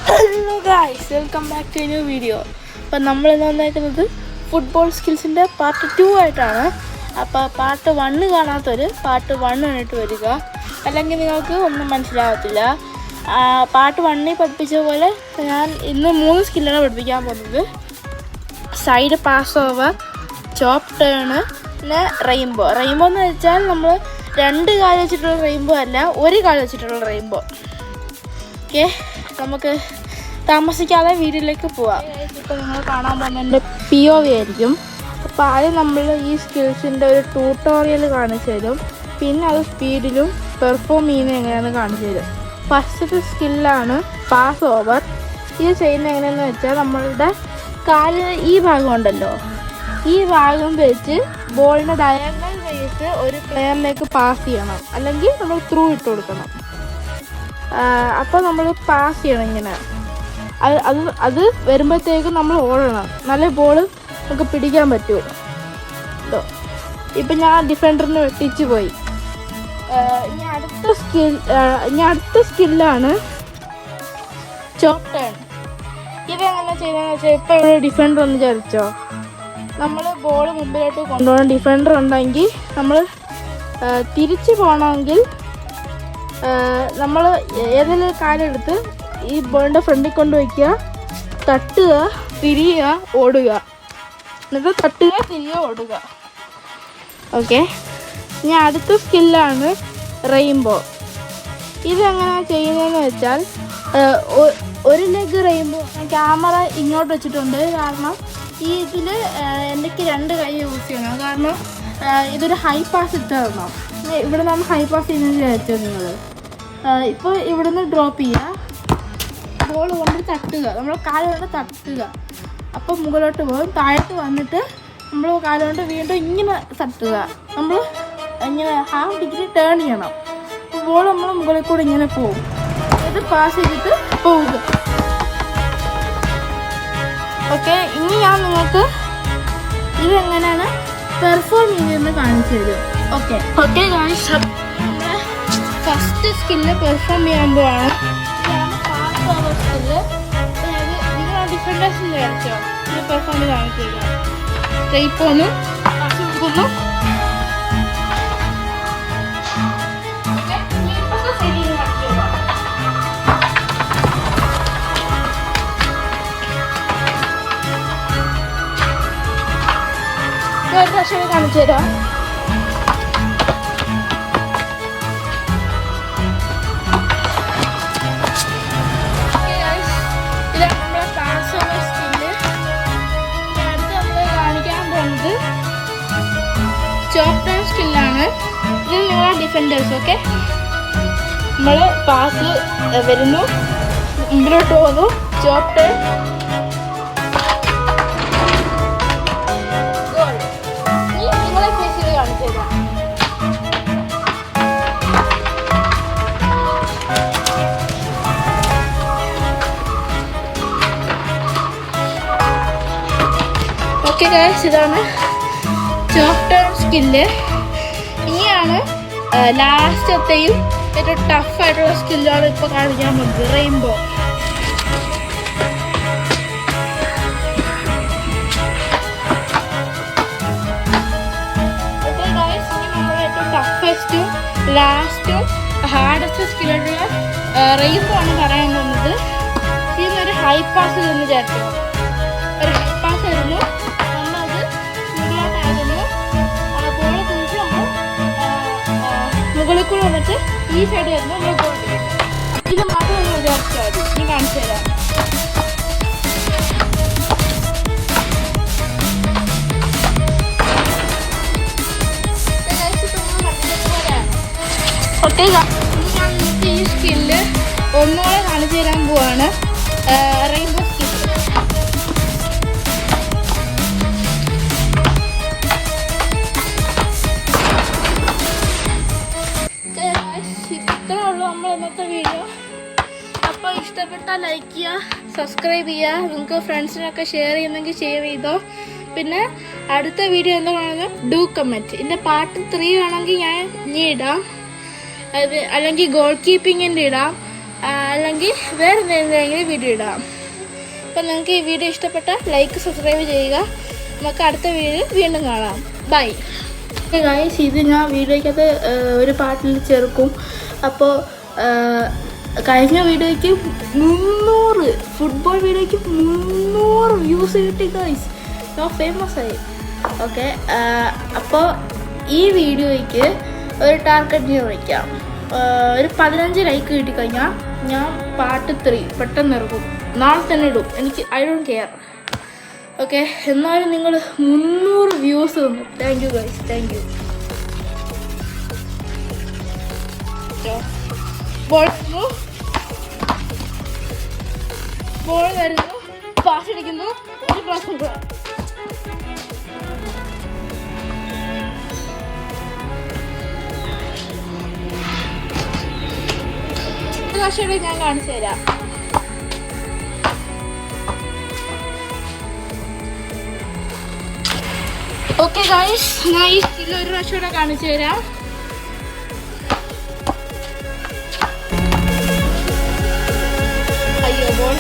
Hello guys, welcome back to new video. അപ്പം നമ്മൾ ഇന്ന് വന്നേക്കുന്നത് ഫുട്ബോൾ സ്കിൽസിൻ്റെ പാർട്ട് 2 ആയിട്ടാണ്. അപ്പോൾ പാർട്ട് 1 കാണാത്തവർ പാർട്ട് 1 കണ്ടിട്ട് വരിക, അല്ലെങ്കിൽ നിങ്ങൾക്ക് ഒന്നും മനസ്സിലാകത്തില്ല. പാർട്ട് 1 പഠിപ്പിച്ച പോലെ ഞാൻ ഇന്ന് 3 സ്കില്ലാണ് പഠിപ്പിക്കാൻ പോകുന്നത്. സൈഡ് പാസ് ഓവർ, ചോപ്പ് ടേണ്, പിന്നെ റെയിൻബോ. റെയിൻബോ എന്ന് വെച്ചാൽ നമ്മൾ 2 കാല് വെച്ചിട്ടുള്ള റെയിൻബോ അല്ല, 1 കാല് വെച്ചിട്ടുള്ള റെയിൻബോ. ഓക്കെ, നമുക്ക് താമസിക്കാതെ വീഡിയോയിലേക്ക് പോവാം. ഇപ്പോൾ നിങ്ങൾ കാണാൻ പോകുന്നതിൻ്റെ POV ആയിരിക്കും. അപ്പോൾ ആദ്യം നമ്മൾ ഈ സ്കിൽസിൻ്റെ ഒരു ട്യൂട്ടോറിയൽ കാണിച്ചു തരും, പിന്നെ അത് സ്പീഡിലും പെർഫോം ചെയ്യുന്നത് എങ്ങനെയാണെന്ന് കാണിച്ചു തരും. ഫസ്റ്റത്തെ സ്കില്ലാണ് പാസ് ഓവർ. ഇത് ചെയ്യുന്നത് എങ്ങനെയാണെന്ന് വെച്ചാൽ നമ്മളുടെ കാലിന് ഈ ഭാഗം ഉണ്ടല്ലോ, ഈ ഭാഗം വെച്ച് ബോളിൻ്റെ ഡയഗണൽ വെച്ച് ഒരു പ്ലെയറിലേക്ക് പാസ് ചെയ്യണം, അല്ലെങ്കിൽ നമ്മൾ ത്രൂ ഇട്ട് കൊടുക്കണം. അപ്പോൾ നമ്മൾ പാസ് ചെയ്യണം ഇങ്ങനെ. അത് വരുമ്പോഴത്തേക്കും നമ്മൾ ഓടണം, നല്ല ബോൾ നമുക്ക് പിടിക്കാൻ പറ്റുമോ. ഇപ്പം ഞാൻ ഡിഫൻഡറിനെ വെട്ടിച്ച് പോയി. ഇനി അടുത്ത സ്കില്ലാണ് ചോപ്പ് ടേൺ. ഇതെങ്ങനെ ചെയ്യുന്നതെന്ന് വെച്ചാൽ, ഇപ്പോൾ ഇവിടെ ഡിഫൻഡർ ഒന്ന് ചരിച്ചോ, നമ്മൾ ബോൾ മുമ്പിലോട്ട് കൊണ്ടുപോകണം. ഡിഫൻഡർ ഉണ്ടെങ്കിൽ നമ്മൾ തിരിച്ച് പോകണമെങ്കിൽ നമ്മൾ ഏതെങ്കിലും കാലെടുത്ത് ഈ ബോളിൻ്റെ ഫ്രണ്ടിൽ കൊണ്ട് വയ്ക്കുക, തട്ടുക, തിരിയുക, ഓടുക, എന്നിട്ട് തട്ടുക, തിരിയുക, ഓടുക. ഓക്കെ, ഇനി അടുത്ത സ്കില്ലാണ് റെയിൻബോ. ഇതെങ്ങനെയാണ് ചെയ്യുന്നതെന്ന് വെച്ചാൽ, ഒരു ലെഗ് റെയിൻബോ. ക്യാമറ ഇങ്ങോട്ട് വെച്ചിട്ടുണ്ട്, കാരണം ഈ ഇതിൽ എനിക്ക് 2 കൈ യൂസ് ചെയ്യണം, കാരണം ഇതൊരു ഹൈ പാസ് ഇട്ട് തരണം. ഇവിടെ നമ്മൾ ഹൈ പാസ് ചെയ്യുന്നത് വിചാരിച്ചോ നിങ്ങൾ. ഇപ്പോൾ ഇവിടെ നിന്ന് ഡ്രോപ്പ് ചെയ്യുക, ബോൾ കൊണ്ട് തട്ടുക, നമ്മൾ കാലുകൊണ്ട് തട്ടുക, അപ്പോൾ മുകളിലോട്ട് പോകും. താഴത്ത് വന്നിട്ട് നമ്മൾ കാലുകൊണ്ട് വീണ്ടും ഇങ്ങനെ തട്ടുക, നമ്മൾ ഇങ്ങനെ 1/2 ഡിഗ്രി ടേൺ ചെയ്യണം. അപ്പോൾ ബോൾ നമ്മൾ മുകളിൽ കൂടെ ഇങ്ങനെ പോകും, ഇത് പാസ് ചെയ്തിട്ട് പോവുക. ഓക്കെ, ഇനി ഞാൻ നിങ്ങൾക്ക് ഇതെങ്ങനെയാണ് പെർഫോം ചെയ്യുന്നതെന്ന് കാണിച്ചു തരും. ഓക്കെ ഗായ്സ്, നമ്മുടെ ഫസ്റ്റ് സ്കില്ല് പെർഫോം ചെയ്യാൻ പോവാണ്. ഇതാണ് പാസ് ഓവർ സ്കില്ല്. അതായത് നിങ്ങൾ ഡിഫൻഡേഴ്സിൻ്റെ കളിച്ചോ, ഇത് പെർഫോം ചെയ്ത് കാണിച്ചു തരിക. സ്ട്രെയിറ്റ് പോകുന്നു, പാസ് കൊടുക്കുന്നു. കാണിച്ചു തരാം. ഇതാണ് നമ്മുടെ പാസ് ഓവർ സ്കില്ല്. അടുത്ത് നമ്മൾ കാണിക്കാൻ പോകുന്നത് ചോപ്പ് ഡൗൺ സ്കില്ലാണ്. ഇത് നിങ്ങളെ ഡിഫൻഡേഴ്സ്. ഓക്കെ, നമ്മൾ പാസ് വരുന്നു, മുമ്പിലോട്ട് പോകുന്നു, ചോപ്പ് ഡൗൺ, ഓക്കെ ഗൈസ്, ഇതാണ് ചോപ്പ് ടേൺ സ്കില്ല്. ഇനിയാണ് ലാസ്റ്റത്തെയും ഏറ്റവും ടഫായിട്ടുള്ള സ്കില്ലാണ് ഇപ്പോൾ കാണിക്കാൻ പോകുന്നത്, റെയിൻബോ. ഓക്കെ ഗൈസ്, ഇനി നമ്മൾ ഏറ്റവും ടഫസ്റ്റും ലാസ്റ്റും ഹാർഡസ്റ്റ് സ്കില്ലായിട്ടുള്ള റെയിൻബോ ആണ് പറയാൻ പോകുന്നത്. ഇതിനൊരു ഹൈ പാസ് എന്ന് ചേർത്ത്, ഒരു ഹൈ പാസ് ആയിരുന്നു, നമ്മളത് മുകളിലോട്ടായിരുന്നു, ബോൾ തിരിച്ച് നമ്മൾ മുകളിൽ കൂടെ വന്നിട്ട് ഈ സൈഡ് ആയിരുന്നു നമ്മൾ ഗോൾ ചെയ്യുന്നത്. ഇത് മാത്രം നമ്മൾ വിചാരിച്ചാൽ മതി. ഇനി കാണിച്ചു തരാം. ഓക്കെ, ഇനി ഞാൻ നിങ്ങൾക്ക് ഈ സ്കില്ല് ഒന്നുകൂടെ കാണിച്ചു തരാൻ പോവാണ്, റെയിൻബോ സ്കില്ല്. ഇത്രേ ഉള്ളൂ നമ്മൾ ഇന്നത്തെ വീഡിയോ. അപ്പോൾ ഇഷ്ടപ്പെട്ടാൽ ലൈക്ക് ചെയ്യുക, സബ്സ്ക്രൈബ് ചെയ്യുക, നിങ്ങൾക്ക് ഫ്രണ്ട്സിനൊക്കെ ഷെയർ ചെയ്യുന്നെങ്കിൽ ഷെയർ ചെയ്തോ. പിന്നെ അടുത്ത വീഡിയോ എന്താണെന്ന് ഡു കമൻറ്റ്. ഇതിൻ്റെ പാർട്ട് 3 വേണമെങ്കിൽ ഞാൻ ഇനി ഇടാം, അല്ലെങ്കിൽ ഗോൾ കീപ്പിങ്ങിൻ്റെ ഇടാം, അല്ലെങ്കിൽ വേറെ എന്തെങ്കിലും വീഡിയോ ഇടാം. അപ്പം നിങ്ങൾക്ക് ഈ വീഡിയോ ഇഷ്ടപ്പെട്ടാൽ ലൈക്ക് സബ്സ്ക്രൈബ് ചെയ്യുക. നമുക്ക് അടുത്ത വീഡിയോയിൽ വീണ്ടും കാണാം. Bye guys. ഇത് ഞാൻ വീഡിയോയ്ക്കകത്ത് ഒരു പാട്ടിൽ ചേർക്കും. അപ്പോൾ കഴിഞ്ഞ വീഡിയോയ്ക്ക് 300 ഫുട്ബോൾ വീഡിയോയ്ക്ക് 300 വ്യൂസ് കിട്ടി ഗൈസ്. ഞാൻ ഫേമസ് ആയി. ഓക്കെ, അപ്പോൾ ഈ വീഡിയോയ്ക്ക് ഒരു ടാർഗറ്റ് ഞാൻ വയ്ക്കാം. ഒരു 15 ലൈക്ക് കിട്ടിക്കഴിഞ്ഞാൽ ഞാൻ പാർട്ട് 3 പെട്ടെന്ന് ഇറക്കും. നാളെ തന്നെ ഇടും. I don't care. ഓക്കെ, എന്നാലും നിങ്ങൾ 300 വ്യൂസ് തന്നു. Thank you guys, thank you. Ball വരുന്നു, പാസ് അടിക്കുന്നു, ഒരു പ്രാവശ്യം കൂടെ. ഞാൻ കാണിച്ചു തരാം. ഓക്കെ ഗൈസ്, ഞാൻ ഈ സ്കിൽ ഒരു പ്രാവശ്യം കൂടെ കാണിച്ചു തരാം. അയ്യോ, ബോൾ